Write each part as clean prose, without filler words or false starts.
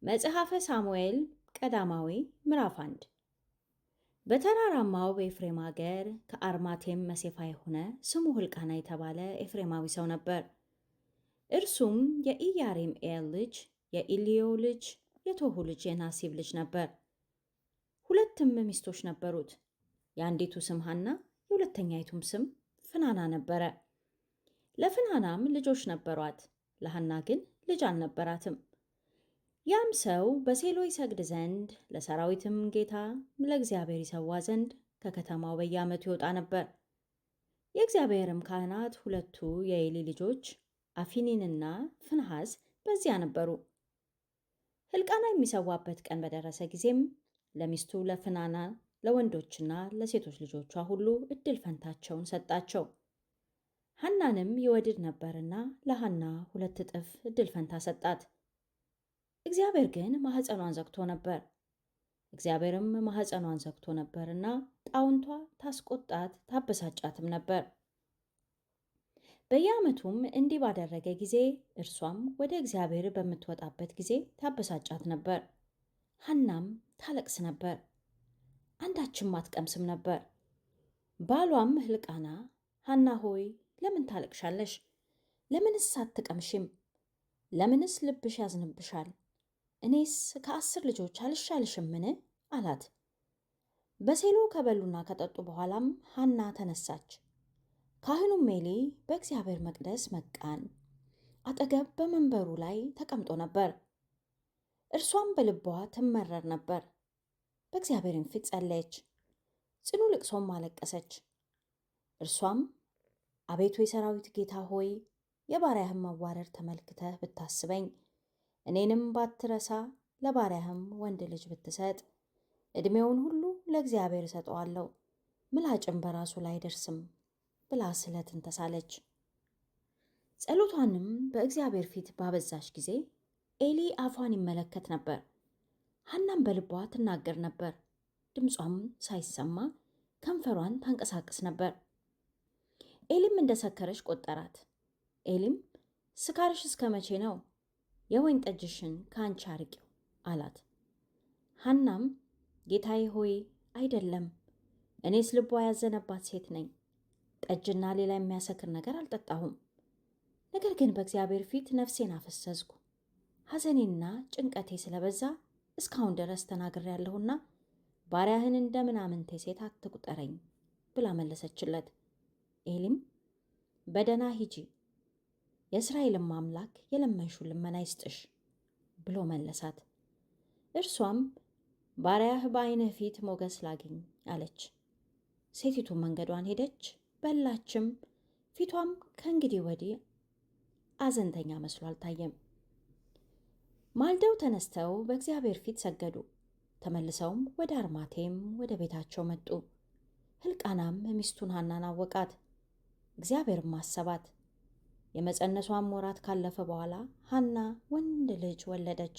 መጽሐፈ ሳሙኤል ቀዳማዊ ምዕራፍ 1 በተራራማው በኤፍሬም አገር ከአርማቴም መሴፋ የሆነ ስሙ ሕልቃና የተባለ ኤፍሬማዊ ሰው ነበር። እርሱም የኢያሬምኤል ልጅ የኢልዮ ልጅ የቶሁ ልጅ የናሲብ ልጅ ነበር። ሁለትም ሚስቶች ነበሩት። የአንዲቱ ስም ሐና የሁለተኛይቱም ስም ፍናና ነበረ። ለፍናናም ልጆች ነበሯት፣ ለሐና ግን ልጅ አልነበራትም። ያም ሰው በሴሎ ይሰግድ ዘንድ ለሰራዊትም ጌታ ለእግዚአብሔር ይሰዋ ዘንድ ከከተማው በየዓመቱ ይወጣ ነበር። የእግዚአብሔርም ካህናት ሁለቱ የኤሊ ልጆች አፊኒንና ፍንሐስ በዚያ ነበሩ። ሕልቃና የሚሰዋበት ቀን በደረሰ ጊዜም ለሚስቱ ለፍናና ለወንዶችና ለሴቶች ልጆቿ ሁሉ እድል ፈንታቸውን ሰጣቸው። ሐናንም ይወድድ ነበርና ለሐና 2 እጥፍ እድል ፈንታ ሰጣት። እግዚአብሔር ግን ማኅፀኗን ዘግቶ ነበር። እግዚአብሔርም ማኅፀኗን ዘግቶ ነበርና ጣውንቷ ታስቆጣት ታበሳጫትም ነበር። በየዓመቱም እንዲህ ባደረገ ጊዜ እርሷም ወደ እግዚአብሔር በምትወጣበት ጊዜ ታበሳጫት ነበር። ሐናም ታለቅስ ነበር፣ አንዳችም አትቀምስም ነበር። ባሏም ሕልቃና ሐና ሆይ ለምን ታለቅሻለሽ? ለምንስ አትቀምሽም? ለምንስ ልብሽ ያዝንብሻል? እኔስ ከ10 ልጆች አልሻልሽምን? አላት። በሴሎ ከበሉና ከጠጡ በኋላም ሐና ተነሳች። ካህኑም ኤሊ በእግዚአብሔር መቅደስ መቃን አጠገብ በመንበሩ ላይ ተቀምጦ ነበር። እርሷም በልቧ ትመረር ነበር። በእግዚአብሔርም ፊት ጸለየች፣ ጽኑ ልቅሶም አለቀሰች። እርሷም አቤቱ የሰራዊት ጌታ ሆይ የባሪያህም መዋረድ ተመልክተህ ብታስበኝ፣ እኔንም ባትረሳ ለባሪያህም ወንድ ልጅ ብትሰጥ፣ ዕድሜውን ሁሉ ለእግዚአብሔር እሰጠዋለሁ፣ ምላጭም በራሱ ላይ አይደርስም ብላ ስለትን ተሳለች። ጸሎቷንም በእግዚአብሔር ፊት ባበዛች ጊዜ ኤሊ አፏን ይመለከት ነበር። ሐናም በልቧ ትናገር ነበር፣ ድምጿም ሳይሰማ ከንፈሯን ታንቀሳቅስ ነበር። ኤሊም እንደሰከረች ቆጠራት። ኤሊም ስካርሽ እስከ መቼ ነው? የወይን ጠጅሽን ከአንቺ አርቂው አላት። ሐናም ጌታዬ ሆይ አይደለም፣ እኔስ ልቧ ያዘነባት ሴት ነኝ። ጠጅና ሌላ የሚያሰክር ነገር አልጠጣሁም። ነገር ግን በእግዚአብሔር ፊት ነፍሴን አፈሰስኩ። ሐዘኔና ጭንቀቴ ስለበዛ እስካሁን ድረስ ተናግሬያለሁና ባሪያህን እንደ ምናምንቴ ሴት አትቁጠረኝ ብላ መለሰችለት። ኤሊም በደህና ሂጂ፣ የእስራኤልም አምላክ የለመንሽው ልመና ይስጥሽ ብሎ መለሳት። እርሷም ባሪያህ በዓይንህ ፊት ሞገስ ላግኝ አለች። ሴቲቱ መንገዷን ሄደች፣ በላችም። ፊቷም ከእንግዲህ ወዲህ አዘንተኛ መስሎ አልታየም። ማልደው ተነስተው በእግዚአብሔር ፊት ሰገዱ። ተመልሰውም ወደ አርማቴም ወደ ቤታቸው መጡ። ሕልቃናም ሚስቱን ሐናን አወቃት፣ እግዚአብሔርም አሰባት። የመጸነሷም ወራት ካለፈ በኋላ ሐና ወንድ ልጅ ወለደች።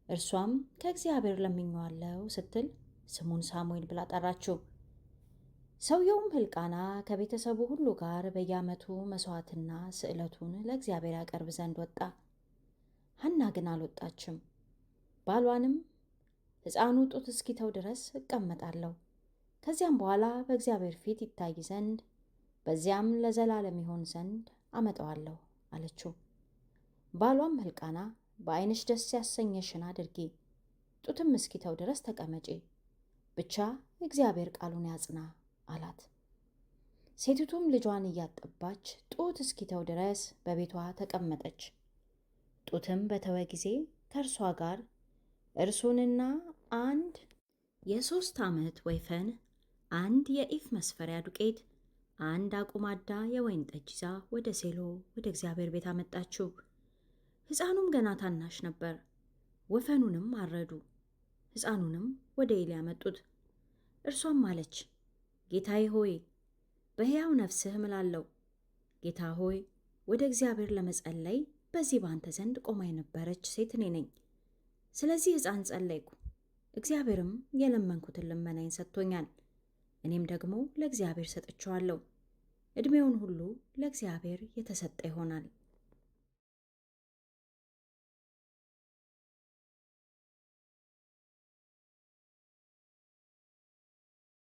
እርሷም ከእግዚአብሔር ለምኜዋለሁ ስትል ስሙን ሳሙኤል ብላ ጠራችው። ሰውየውም ሕልቃና ከቤተሰቡ ሁሉ ጋር በየዓመቱ መሥዋዕትና ስዕለቱን ለእግዚአብሔር ያቀርብ ዘንድ ወጣ። ሐና ግን አልወጣችም። ባሏንም ሕፃኑ ጡት እስኪተው ድረስ እቀመጣለሁ፣ ከዚያም በኋላ በእግዚአብሔር ፊት ይታይ ዘንድ በዚያም ለዘላለም ይሆን ዘንድ አመጣዋለሁ አለችው። ባሏም ሕልቃና በዓይንሽ ደስ ያሰኘሽን አድርጊ፣ ጡትም እስኪተው ድረስ ተቀመጪ፣ ብቻ እግዚአብሔር ቃሉን ያጽና አላት። ሴቲቱም ልጇን እያጠባች ጡት እስኪተው ድረስ በቤቷ ተቀመጠች። ጡትም በተወ ጊዜ ከእርሷ ጋር እርሱንና 1 የ3 ዓመት ወይፈን፣ 1 የኢፍ መስፈሪያ ዱቄት፣ 1 አቁማዳ የወይን ጠጅ ይዛ ወደ ሴሎ ወደ እግዚአብሔር ቤት አመጣችው። ሕፃኑም ገና ታናሽ ነበር። ወፈኑንም አረዱ፣ ሕፃኑንም ወደ ኤሊ ያመጡት። እርሷም አለች፣ ጌታዬ ሆይ በሕያው ነፍስህ እምላለሁ፣ ጌታ ሆይ ወደ እግዚአብሔር ለመጸለይ በዚህ ባንተ ዘንድ ቆማ የነበረች ሴት እኔ ነኝ። ስለዚህ ሕፃን ጸለይኩ፣ እግዚአብሔርም የለመንኩትን ልመናዬን ሰጥቶኛል። እኔም ደግሞ ለእግዚአብሔር ሰጥቼዋለሁ፣ ዕድሜውን ሁሉ ለእግዚአብሔር የተሰጠ ይሆናል።